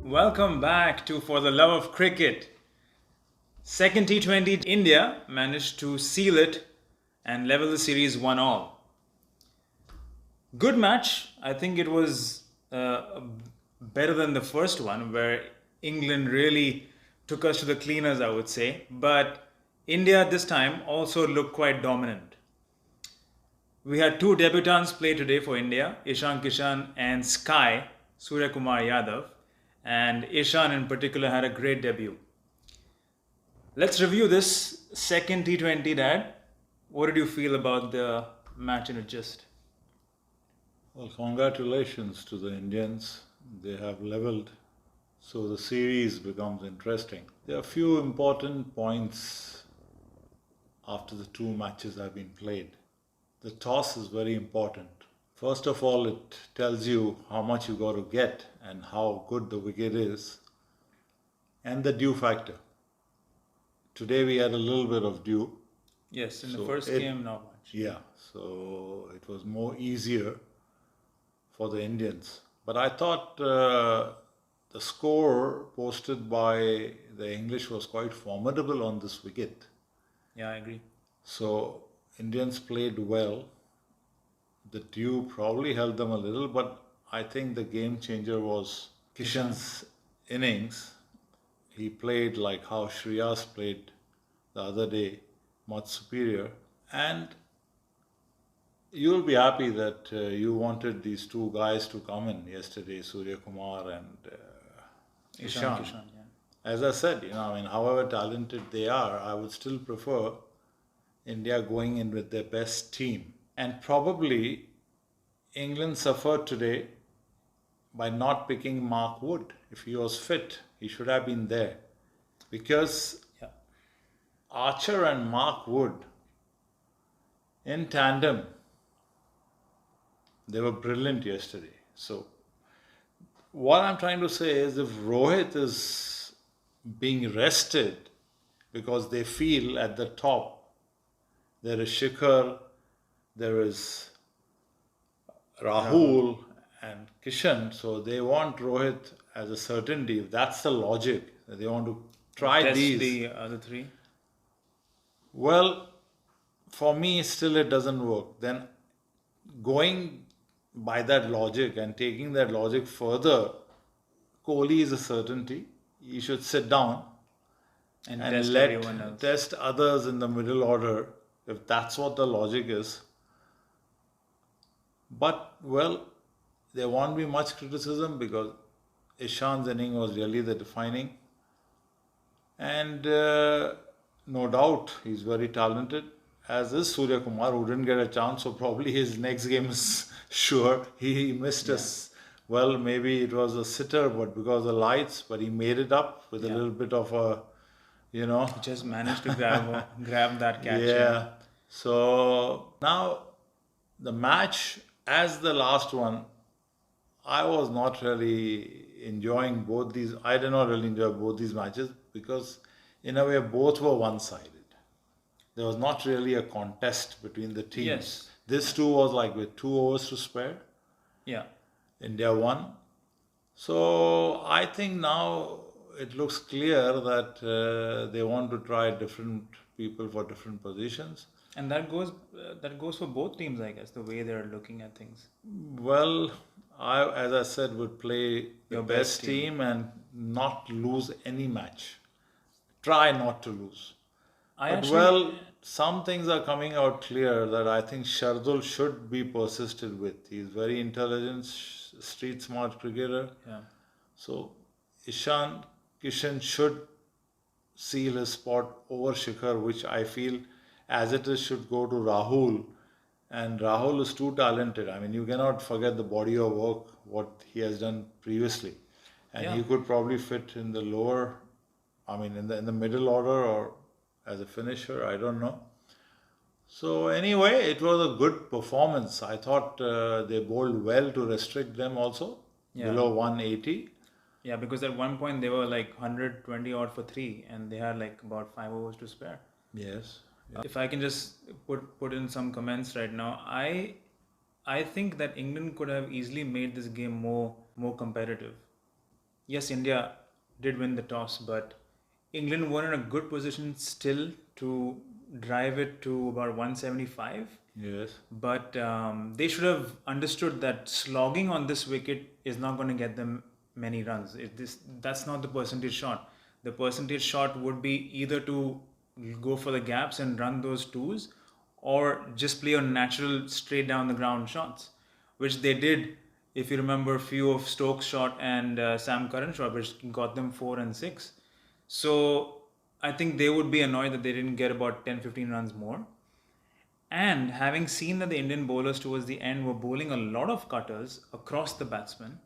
Welcome back to For the Love of Cricket. Second T20, India managed to seal it and level the series 1-all. Good match. I think it was better than the first one, where England really took us to the cleaners, I would say. But India this time also looked quite dominant. We had two debutants play today for India, Ishan Kishan and Sky Surya Kumar Yadav. And Ishan in particular had a great debut. Let's review this second T20, Dad. What did you feel about the match in a gist? Well, congratulations to the Indians. They have leveled, so the series becomes interesting. There are a few important points after the two matches have been played. The toss is very important. First of all, it tells you how much you got to get and how good the wicket is, and the dew factor. Today we had a little bit of dew. Yes, in the first game, not much. Yeah, so it was more easier for the Indians. But I thought the score posted by the English was quite formidable on this wicket. Yeah, I agree. So Indians played well. The dew probably helped them a little, but I think the game changer was Kishan's innings. He played like how Shreyas played the other day, much superior. And you'll be happy that you wanted these two guys to come in yesterday, Surya Kumar and Ishan. Kishan, yeah. As I said, however talented they are, I would still prefer India going in with their best team. And probably England suffered today by not picking Mark Wood. If he was fit, he should have been there. Because Archer and Mark Wood, in tandem, they were brilliant yesterday. So, what I'm trying to say is if Rohit is being rested because they feel at the top there is Shikhar, there is Rahul and Kishan, so they want Rohit as a certainty. If that's the logic, that they want to try Test these. the other three. Well, for me, still it doesn't work. Then going by that logic and taking that logic further, Kohli is a certainty. He should sit down And and test let everyone else. test others in the middle order, if that's what the logic is. But, well, there won't be much criticism because Ishan's inning was really the defining. And no doubt he's very talented, as is Surya Kumar, who didn't get a chance, so probably his next game is sure. He missed us. Well, maybe it was a sitter, but because of the lights, but he made it up with a little bit of a, He just managed to grab that catch. Yeah. So now the match, as the last one, I was not really enjoying both these. I did not really enjoy both these matches because, in a way, both were one-sided. There was not really a contest between the teams. Yes. This too was like with 2 overs to spare. Yeah. India won. So I think now it looks clear that they want to try different people for different positions. And that goes for both teams, I guess, the way they're looking at things. Well, I, as I said, would play Your the best best team and not lose any match. Try not to lose. Some things are coming out clear that I think Shardul should be persisted with. He's very intelligent, street smart cricketer. Yeah. So Ishan Kishan should seal his spot over Shikhar, which I feel as it is should go to Rahul. And Rahul is too talented. I mean, you cannot forget the body of work, what he has done previously. And he could probably fit in the lower, in the middle order or as a finisher, I don't know. So anyway, it was a good performance. I thought they bowled well to restrict them also, below 180. Yeah, because at one point they were like 120 odd for 3 and they had like about 5 overs to spare. Yes. If I can just put in some comments right now, I think that England could have easily made this game more competitive. yes, India did win the toss, but England were in a good position still to drive it to about 175. Yes. But they should have understood that slogging on this wicket is not going to get them many runs. That's not the percentage shot. The percentage shot would be either to go for the gaps and run those twos, or just play on natural straight down the ground shots, which they did. If you remember, a few of Stokes' shot and Sam Curran's shot, which got them 4 and 6. So I think they would be annoyed that they didn't get about 10-15 runs more. And having seen that the Indian bowlers towards the end were bowling a lot of cutters across the batsmen,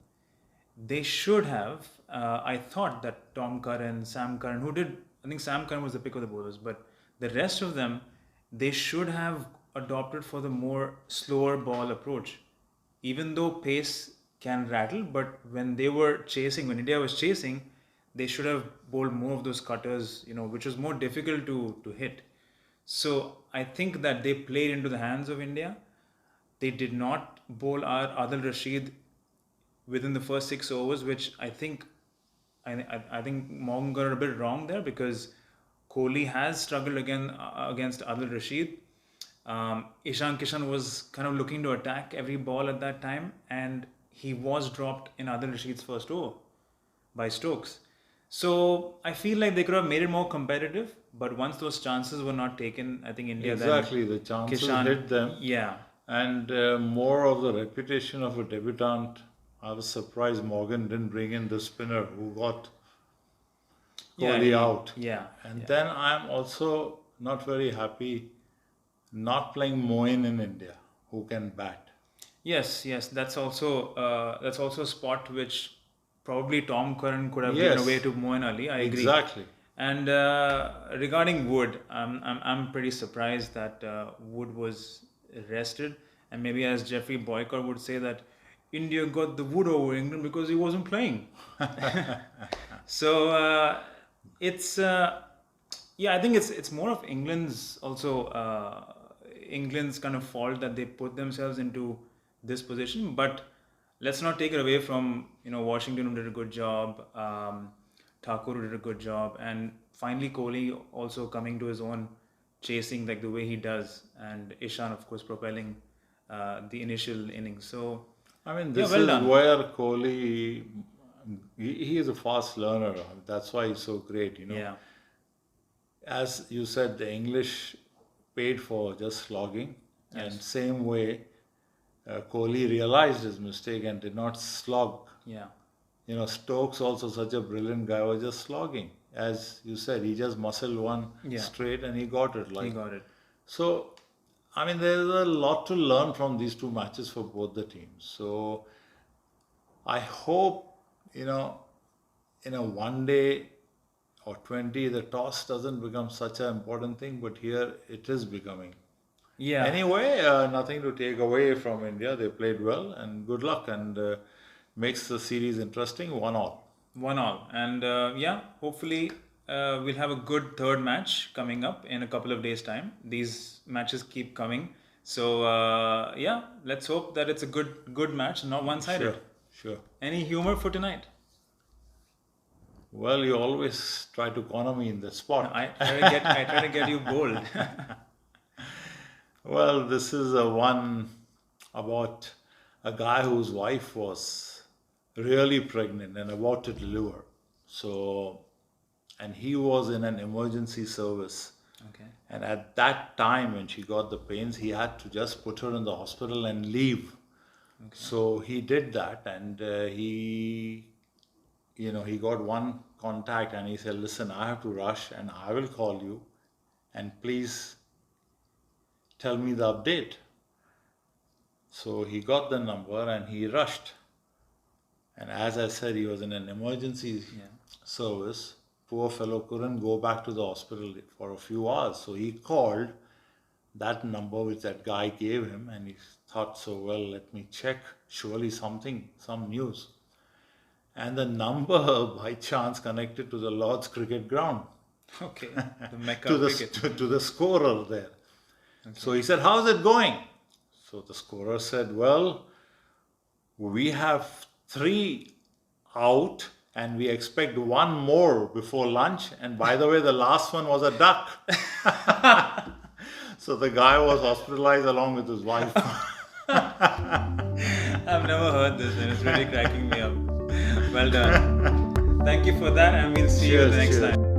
they should have. I thought that Tom Curran, Sam Curran, I think Sam Curran was the pick of the bowlers, but the rest of them, they should have adopted for the more slower ball approach. Even though pace can rattle, but when India was chasing, they should have bowled more of those cutters, which was more difficult to hit. So I think that they played into the hands of India. They did not bowl our Adil Rashid within the first 6 overs, which I think Morgan got it a bit wrong there, because Kohli has struggled again against Adil Rashid. Ishan Kishan was kind of looking to attack every ball at that time, and he was dropped in Adil Rashid's first over by Stokes. So I feel like they could have made it more competitive, but once those chances were not taken, I think India Exactly, then the chances Kishan, hit them. yeah, And more of the reputation of a debutant. I was surprised Morgan didn't bring in the spinner who got Kohli out. yeah, And then I'm also not very happy not playing Moin in India, who can bat. yes, that's also a spot which probably Tom Curran could have given Yes, away to Moeen Ali. I agree. exactly. And regarding Wood, I'm pretty surprised that Wood was rested, and maybe as Jeffrey Boycott would say that India got the Wood over England because he wasn't playing. So it's yeah, I think it's more of England's kind of fault that they put themselves into this position. But let's not take it away from Washington, who did a good job, Thakur, who did a good job, and finally Kohli also coming to his own, chasing like the way he does, and Ishan of course propelling the initial innings. So I mean, yeah, this well is done. where Kohli, he is a fast learner. That's why he's so great, Yeah, As you said, the English paid for just slogging. And Yes. same way, Kohli realized his mistake and did not slog. yeah, Stokes, also such a brilliant guy, was just slogging. As you said, he just muscled one Yeah. straight and he got it. he got it. So, I mean, there's a lot to learn from these two matches for both the teams. So, I hope, in a one day or 20, the toss doesn't become such an important thing, but here it is becoming. Yeah. Anyway, nothing to take away from India. They played well, and good luck, and makes the series interesting. 1-1. 1-1, and yeah, hopefully we'll have a good third match coming up in a couple of days' time. These matches keep coming, so yeah, let's hope that it's a good match, not one-sided. Sure. Any humor for tonight? Well, you always try to corner me in the spot. I try to get you bold. Well, this is one about a guy whose wife was really pregnant and about to deliver. So, and he was in an emergency service. Okay. And at that time, when she got the pains, he had to just put her in the hospital and leave. Okay. So he did that, and he got one contact, and he said, "Listen, I have to rush, and I will call you, and please tell me the update." So he got the number and he rushed. And as I said, he was in an emergency service. Poor fellow couldn't go back to the hospital for a few hours. So he called that number which that guy gave him, and he thought, so well, let me check. Surely some news. And the number by chance connected to the Lord's cricket ground. Okay. The Mecca to cricket. the scorer there. Okay. So he said, "How's it going?" So the scorer said, "Well, we have 3 out and we expect one more before lunch. And by the way, the last one was a duck. So the guy was hospitalized along with his wife. I've never heard this and it's really cracking me up. Well done. Thank you for that, and we'll see you Cheers, the next cheers. time.